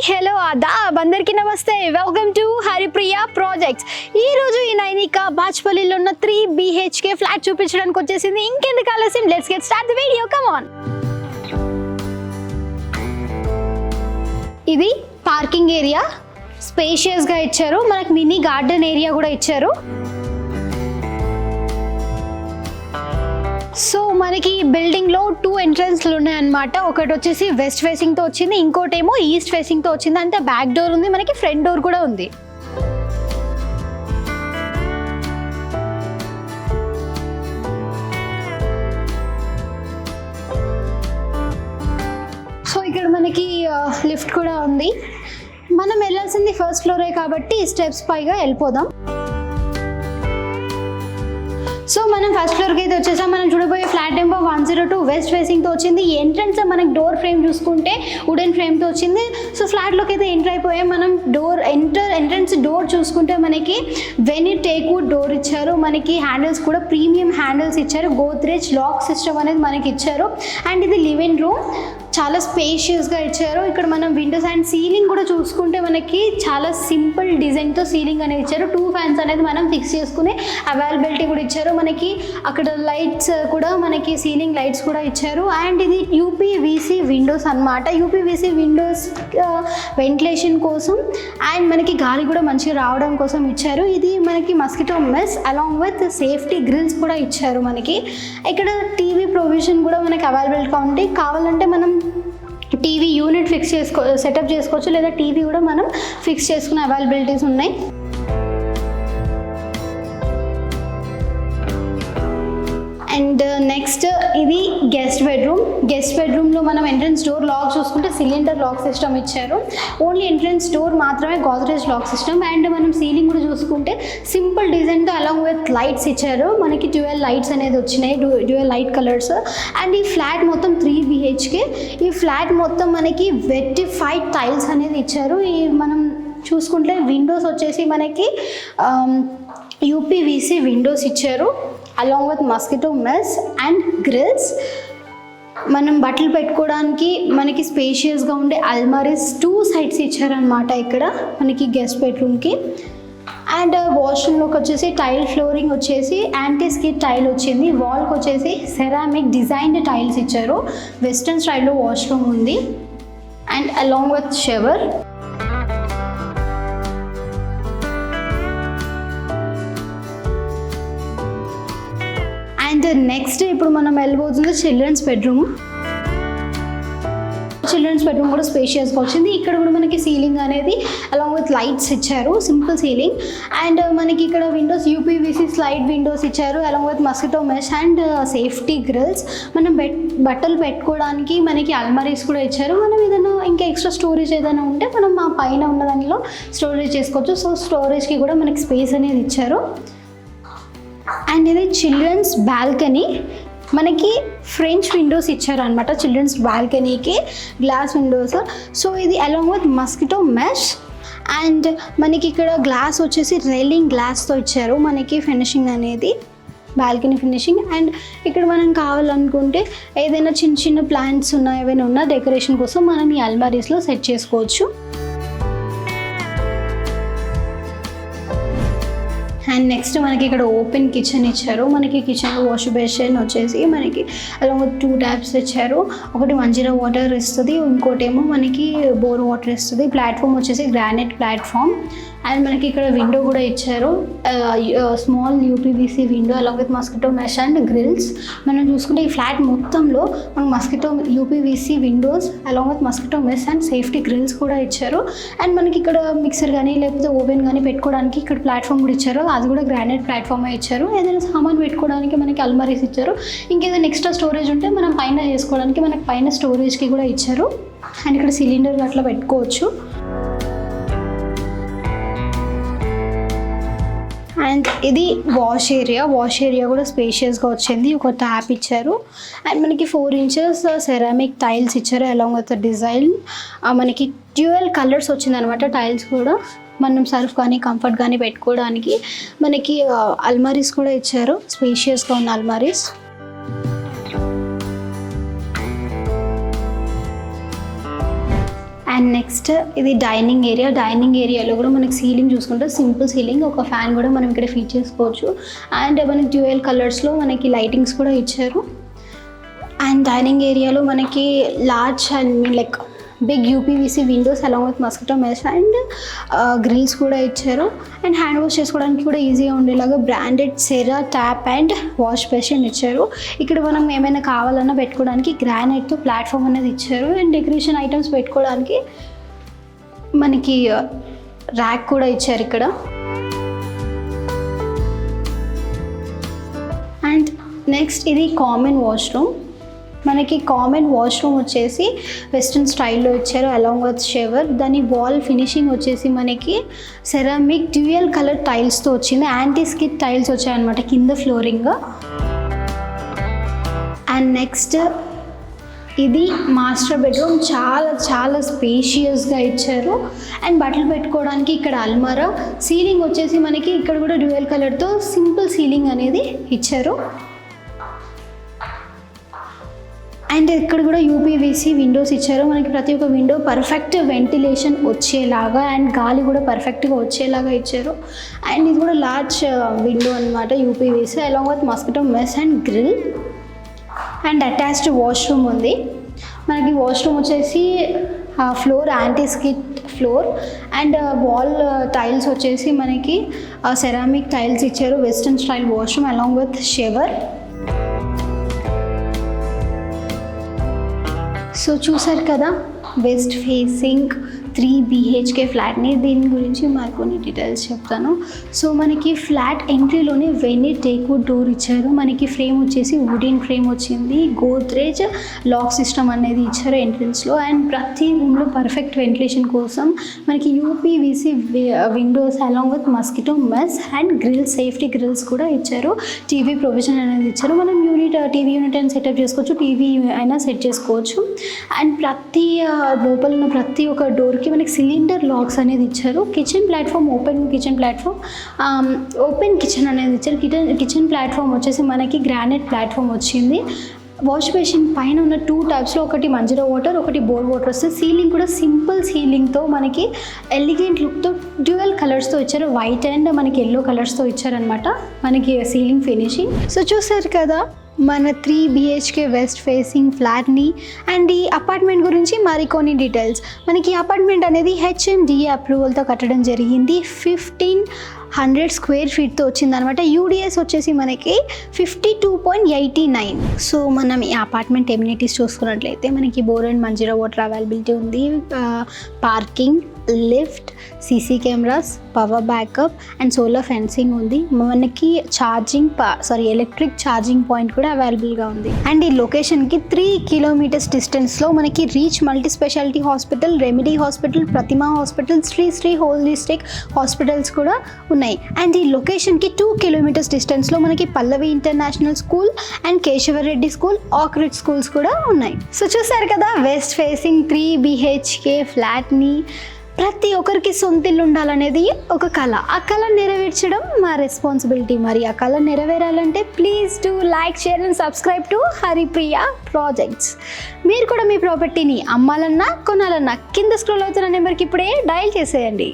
Hello Aadab అందరికీ నమస్తే. Welcome to Haripriya projects. ఈ రోజు ఈ నైనిక బాచ్పల్లిలో ఉన్న 3 BHK ఫ్లాట్ చూపించడానికి వచ్చేసింది. ఇంకెందుకు ఆలస్యం, let's get start the video. Come on. ఇది పార్కింగ్ ఏరియా, స్పేషియస్ గా ఇచ్చారు. మనకి మినీ గార్డెన్ ఏరియా కూడా ఇచ్చారు. సో మనకి బిల్డింగ్ లో 2 ఎంట్రన్స్లు ఉన్నాయన్నమాట. ఒకటి వచ్చేసి వెస్ట్ ఫేసింగ్ తో వచ్చింది, ఇంకోటేమో ఈస్ట్ ఫేసింగ్ తో వచ్చింది. అంటే బ్యాక్ డోర్ ఉంది, మనకి ఫ్రంట్ డోర్ కూడా ఉంది. సో ఇక్కడ మనకి లిఫ్ట్ కూడా ఉంది. మనం వెళ్ళాల్సింది ఫస్ట్ ఫ్లోరే కాబట్టి స్టెప్స్ పైగా వెళ్ళిపోదాం. సో మనం ఫస్ట్ ఫ్లోర్కి అయితే వచ్చేసాం. మనం చూడబోయే ఫ్లాట్ నెంబర్ 102 వెస్ట్ ఫేసింగ్తో వచ్చింది. ఈ ఎంట్రన్స్ మనకి డోర్ ఫ్రేమ్ చూసుకుంటే వుడెన్ ఫ్రేమ్తో వచ్చింది. సో ఫ్లాట్లోకి అయితే ఎంటర్ అయిపోయాం. మనం ఎంట్రన్స్ డోర్ చూసుకుంటే మనకి వెనిట్ టేక్వుడ్ డోర్ ఇచ్చారు. మనకి హ్యాండిల్స్ కూడా ప్రీమియం హ్యాండిల్స్ ఇచ్చారు. గోద్రేజ్ లాక్ సిస్టమ్ అనేది మనకి ఇచ్చారు. అండ్ ఇది లివింగ్ రూమ్, చాలా స్పేషియస్గా ఇచ్చారు. ఇక్కడ మనం విండోస్ అండ్ సీలింగ్ కూడా చూసుకుంటే మనకి చాలా సింపుల్ డిజైన్తో సీలింగ్ అనేది ఇచ్చారు. 2 ఫ్యాన్స్ అనేది మనం ఫిక్స్ చేసుకునే అవైలబిలిటీ కూడా ఇచ్చారు. మనకి అక్కడ లైట్స్ కూడా మనకి సీలింగ్ లైట్స్ కూడా ఇచ్చారు. అండ్ ఇది UPVC విండోస్ అన్నమాట. UPVC విండోస్ వెంటిలేషన్ కోసం అండ్ మనకి గాలి కూడా మంచిగా రావడం కోసం ఇచ్చారు. ఇది మనకి mosquito mesh along with safety grills కూడా ఇచ్చారు. మనకి ఇక్కడ టీవీ ప్రొవిజన్ కూడా మనకి అవైలబుల్గా ఉంది. కావాలంటే మనం టీవీ యూనిట్ సెటప్ చేసుకోవచ్చు, లేదా టీవీ కూడా మనం ఫిక్స్ చేసుకునే అవైలబిలిటీస్ ఉన్నాయి. అండ్ నెక్స్ట్ ఇది గెస్ట్ బెడ్రూమ్లో మనం ఎంట్రన్స్ డోర్ లాక్ చూసుకుంటే సిలిండర్ లాక్ సిస్టమ్ ఇచ్చారు. ఓన్లీ ఎంట్రన్స్ డోర్ మాత్రమే గోద్రేజ్ లాక్ సిస్టమ్. అండ్ మనం సీలింగ్ కూడా చూసుకుంటే సింపుల్ డిజైన్తో అలాంగ్ విత్ లైట్స్ ఇచ్చారు. మనకి డ్యూయల్ లైట్స్ అనేది వచ్చినాయి, డ్యూయల్ లైట్ కలర్స్. అండ్ ఈ ఫ్లాట్ మొత్తం 3 BHK. ఈ ఫ్లాట్ మొత్తం మనకి వెట్టిఫైడ్ టైల్స్ అనేది ఇచ్చారు. ఈ మనం చూసుకుంటే విండోస్ వచ్చేసి మనకి UPVC విండోస్ ఇచ్చారు along with mosquito mesh and grills. మనం బట్టలు పెట్టుకోవడానికి మనకి స్పేషియస్గా ఉండే అల్మారీస్ 2 సైడ్స్ ఇచ్చారనమాట ఇక్కడ మనకి గెస్ట్ బెడ్రూమ్కి. అండ్ వాష్రూమ్లోకి వచ్చేసి టైల్ ఫ్లోరింగ్ వచ్చేసి యాంటీ స్కిడ్ టైల్ వచ్చింది. వాల్కి వచ్చేసి సెరామిక్ డిజైన్డ్ టైల్స్ ఇచ్చారు. వెస్ట్రన్ స్టైల్లో వాష్రూమ్ ఉంది and along with shower. And next ఇప్పుడు మనం వెళ్ళబోతుంది చిల్డ్రన్స్ బెడ్రూమ్ కూడా స్పేషియస్గా వచ్చింది. ఇక్కడ కూడా మనకి సీలింగ్ అనేది అలాంగ్ విత్ లైట్స్ ఇచ్చారు, సింపుల్ సీలింగ్. అండ్ మనకి ఇక్కడ విండోస్ UPVC స్లైడ్ విండోస్ ఇచ్చారు along with mosquito mesh and safety grills. మనం బట్టలు పెట్టుకోవడానికి మనకి అల్మారీస్ కూడా ఇచ్చారు. మనం ఏదైనా ఇంకా ఎక్స్ట్రా స్టోరేజ్ ఏదైనా ఉంటే మనం ఆ పైన ఉన్న దానిలో స్టోరేజ్ చేసుకోవచ్చు. సో స్టోరేజ్కి కూడా మనకి స్పేస్ అనేది ఇచ్చారు. అండ్ ఇది చిల్డ్రన్స్ బాల్కనీ, మనకి ఫ్రెంచ్ విండోస్ ఇచ్చారు అనమాట. చిల్డ్రన్స్ బాల్కనీకి గ్లాస్ విండోస్. సో ఇది along with mosquito mesh. And మనకి ఇక్కడ గ్లాస్ వచ్చేసి రైలింగ్ గ్లాస్తో ఇచ్చారు మనకి ఫినిషింగ్ అనేది, బాల్కనీ ఫినిషింగ్. అండ్ ఇక్కడ మనం కావాలనుకుంటే ఏదైనా చిన్న ప్లాంట్స్ ఏవైనా ఉన్నా డెకరేషన్ కోసం మనం ఈ అల్మారీస్లో సెట్ చేసుకోవచ్చు. అండ్ నెక్స్ట్ మనకి ఇక్కడ ఓపెన్ కిచెన్ ఇచ్చారు. మనకి కిచెన్లో వాష్ బేసిన్ వచ్చేసి మనకి అలాంగ్ విత్ 2 ట్యాప్స్ ఇచ్చారు. ఒకటి మంజీరా వాటర్ ఇస్తుంది, ఇంకోటేమో మనకి బోర్ వాటర్ ఇస్తుంది. ప్లాట్ఫామ్ వచ్చేసి గ్రానైట్ ప్లాట్ఫామ్. అండ్ మనకి ఇక్కడ విండో కూడా ఇచ్చారు, small UPVC window along with mosquito mesh and grills. మనం చూసుకుంటే ఈ ఫ్లాట్ మొత్తంలో మనకు mosquito UPVC windows along with mosquito mesh and safety grills కూడా ఇచ్చారు. అండ్ మనకి ఇక్కడ మిక్సర్ కానీ లేకపోతే ఓవెన్ కానీ పెట్టుకోవడానికి ఇక్కడ ప్లాట్ఫామ్ కూడా ఇచ్చారు. అది కూడా గ్రానైట్ ప్లాట్ఫామే ఇచ్చారు. ఏదైనా సామాన్ పెట్టుకోవడానికి మనకి అల్మారీస్ ఇచ్చారు. ఇంకేదైనా ఎక్స్ట్రా స్టోరేజ్ ఉంటే మనం పైన చేసుకోవడానికి మనకి పైన స్టోరేజ్కి కూడా ఇచ్చారు. అండ్ ఇక్కడ సిలిండర్ అట్లా పెట్టుకోవచ్చు. అండ్ ఇది వాష్ ఏరియా కూడా స్పేషియస్గా వచ్చింది. ఒక ట్యాప్ ఇచ్చారు. అండ్ మనకి 4 inches సెరామిక్ టైల్స్ ఇచ్చారు అలాంగ్ విత్ డిజైన్. మనకి డ్యూయల్ కలర్స్ వచ్చిందనమాట టైల్స్ కూడా. మనం సర్ఫ్ కానీ కంఫర్ట్ కానీ పెట్టుకోవడానికి మనకి అల్మారీస్ కూడా ఇచ్చారు, స్పేషియస్గా ఉన్న అల్మారీస్. అండ్ నెక్స్ట్ ఇది డైనింగ్ ఏరియాలో కూడా మనకి సీలింగ్ చూసుకుంటే సింపుల్ సీలింగ్, ఒక ఫ్యాన్ కూడా మనం ఇక్కడ ఫిట్ చేసుకోవచ్చు. అండ్ మనకి డ్యూయల్ కలర్స్లో మనకి లైటింగ్స్ కూడా ఇచ్చారు. అండ్ డైనింగ్ ఏరియాలో మనకి large like big UPVC windows along with mosquito mesh and grills కూడా ఇచ్చారు. అండ్ హ్యాండ్ వాష్ చేసుకోవడానికి కూడా ఈజీగా ఉండేలాగా branded Cera tap and wash basin ఇచ్చారు. ఇక్కడ మనం ఏమైనా కావాలన్నా పెట్టుకోవడానికి గ్రానైట్తో ప్లాట్ఫామ్ అనేది ఇచ్చారు. అండ్ డెకరేషన్ ఐటమ్స్ పెట్టుకోవడానికి మనకి ర్యాక్ కూడా ఇచ్చారు ఇక్కడ. అండ్ నెక్స్ట్ ఇది కామన్ వాష్రూమ్. మనకి కామన్ వాష్రూమ్ వచ్చేసి వెస్ట్రన్ స్టైల్లో ఇచ్చారు అలాంగ్ విత్ షవర్. దాని వాల్ ఫినిషింగ్ వచ్చేసి మనకి సెరామిక్ డ్యూయల్ కలర్ టైల్స్తో వచ్చింది. యాంటీ స్కిడ్ టైల్స్ వచ్చాయన్నమాట కింద ఫ్లోరింగ్. అండ్ నెక్స్ట్ ఇది మాస్టర్ బెడ్రూమ్. చాలా చాలా స్పేషియస్గా ఇచ్చారు. అండ్ బట్టలు పెట్టుకోవడానికి ఇక్కడ అల్మారా. సీలింగ్ వచ్చేసి మనకి ఇక్కడ కూడా డ్యూయల్ కలర్తో సింపుల్ సీలింగ్ అనేది ఇచ్చారు. అండ్ ఇక్కడ కూడా యూపీవీసీ విండోస్ ఇచ్చారు. మనకి ప్రతి ఒక్క విండో పర్ఫెక్ట్ వెంటిలేషన్ వచ్చేలాగా అండ్ గాలి కూడా పర్ఫెక్ట్గా వచ్చేలాగా ఇచ్చారు. అండ్ ఇది కూడా లార్జ్ విండో అనమాట UPVC along with mosquito mesh and grill. And attached washroom ఉంది. మనకి వాష్రూమ్ వచ్చేసి floor anti skid floor and wall tiles వచ్చేసి మనకి సెరామిక్ టైల్స్ ఇచ్చారు. Western style washroom along with shower. So చూసారు కదా వెస్ట్ ఫేసింగ్ 3 BHK ఫ్లాట్ని. దీని గురించి మాకు కొన్ని డీటెయిల్స్ చెప్తాను. సో మనకి ఫ్లాట్ ఎంట్రీలోనే వెన్నీ టేక్వుడ్ డోర్ ఇచ్చారు. మనకి ఫ్రేమ్ వచ్చేసి వుడెన్ ఫ్రేమ్ వచ్చింది. గోద్రేజ్ లాక్ సిస్టమ్ అనేది ఇచ్చారు ఎంట్రన్స్లో. అండ్ ప్రతి రూమ్లో పర్ఫెక్ట్ వెంటిలేషన్ కోసం మనకి UPVC windows along with mosquito mesh and grill safety grills కూడా ఇచ్చారు. టీవీ ప్రొవిజన్ అనేది ఇచ్చారు. మనం టీవీ యూనిట్ అయినా సెటప్ చేసుకోవచ్చు, టీవీ అయినా సెట్ చేసుకోవచ్చు. అండ్ ప్రతి లోపల ఉన్న ప్రతి ఒక్క డోర్కి మనకి సిలిండర్ లాక్స్ అనేది ఇచ్చారు. కిచెన్ ప్లాట్ఫామ్ ఓపెన్ కిచెన్ అనేది ఇచ్చారు. కిచెన్ ప్లాట్ఫామ్ వచ్చేసి మనకి గ్రానైట్ ప్లాట్ఫామ్ వచ్చింది. వాష్ బేసిన్ పైన ఉన్న 2 టైప్స్లో ఒకటి మంజీరా వాటర్, ఒకటి బోర్ వాటర్ వస్తుంది. సీలింగ్ కూడా సింపుల్ సీలింగ్తో మనకి ఎలిగెంట్ లుక్తో డ్యూయల్ కలర్స్తో ఇచ్చారు. వైట్ అండ్ మనకి ఎల్లో కలర్స్తో ఇచ్చారనమాట మనకి సీలింగ్ ఫినిషింగ్. సో చూసారు కదా మన 3 BHK వెస్ట్ ఫేసింగ్ ఫ్లాట్ని. అండ్ ఈ అపార్ట్మెంట్ గురించి మరికొన్ని డీటెయిల్స్. మనకి అపార్ట్మెంట్ అనేది HMDA అప్రూవల్తో కట్టడం జరిగింది. 1500 స్క్వేర్ ఫీట్తో వచ్చిందనమాట. UDS వచ్చేసి మనకి 52.89. సో మనం ఈ అపార్ట్మెంట్ ఎమ్యూనిటీస్ చూసుకున్నట్లయితే మనకి bore and Manjira water availability ఉంది. Parking, lift, CC cameras, power backup and solar fencing ఉంది. మనకి ఎలక్ట్రిక్ ఛార్జింగ్ పాయింట్ కూడా అవైలబుల్గా ఉంది. అండ్ ఈ లొకేషన్కి 3 kilometers డిస్టెన్స్లో మనకి reach multi specialty hospital, remedy hospital, Prathima hospital, Sri holistic hospitals కూడా ఉన్నాయి. అండ్ ఈ లొకేషన్కి 2 kilometers డిస్టెన్స్లో మనకి Pallavi international school and Keshava Reddy school, ఆక్రిడ్ స్కూల్స్ కూడా ఉన్నాయి. సో చూసారు కదా వెస్ట్ ఫేసింగ్ 3 BHK ఫ్లాట్ని. ప్రతి ఒక్కరికి సొంత ఇల్లు ఉండాలనేది ఒక కళ. ఆ కళ నెరవేర్చడం మా రెస్పాన్సిబిలిటీ. మరి ఆ కళ నెరవేరాలంటే please do like, share and subscribe to Haripriya projects. మీరు కూడా మీ ప్రాపర్టీని అమ్మాలన్నా కొనాలన్నా కింద స్క్రోల్ అవుతున్న నెంబర్కి ఇప్పుడే డయల్ చేసేయండి.